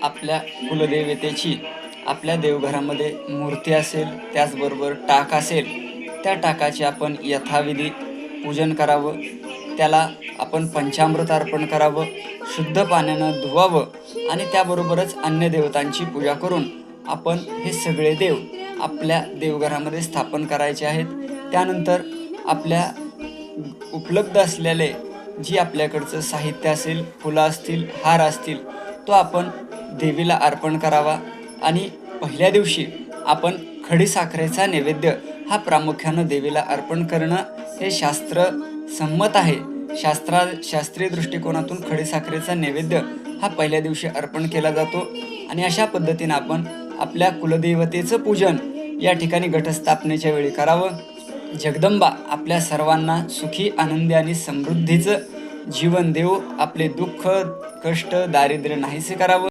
आपल्या कुलदेवतेची आपल्या देवघरामध्ये मूर्ती असेल, त्याचबरोबर टाक असेल, त्या टाकाचे आपण यथाविधी पूजन करावं. त्याला आपण पंचामृत अर्पण करावं, शुद्ध पाण्यानं धुवावं आणि त्याबरोबरच अन्य देवतांची पूजा करून आपण हे सगळे देव आपल्या देवघरामध्ये स्थापन करायचे आहेत. त्यानंतर आपल्या उपलब्ध असलेले जी आपल्याकडचं साहित्य असेल, फुलं असतील, हार असतील, तो आपण देवीला अर्पण करावा. आणि पहिल्या दिवशी आपण खडीसाखरेचा नैवेद्य हा प्रामुख्यानं देवीला अर्पण करणं हे शास्त्रसंमत आहे. शास्त्रीय दृष्टिकोनातून खडीसाखरेचा नैवेद्य हा पहिल्या दिवशी अर्पण केला जातो. आणि अशा पद्धतीनं आपण आपल्या कुलदेवतेचं पूजन या ठिकाणी घटस्थापनेच्या वेळी करावं. जगदंबा आपल्या सर्वांना सुखी, आनंदी आणि समृद्धीचं जीवन देव, आपले दुःख, कष्ट, दारिद्र्य नाहीसे करावं.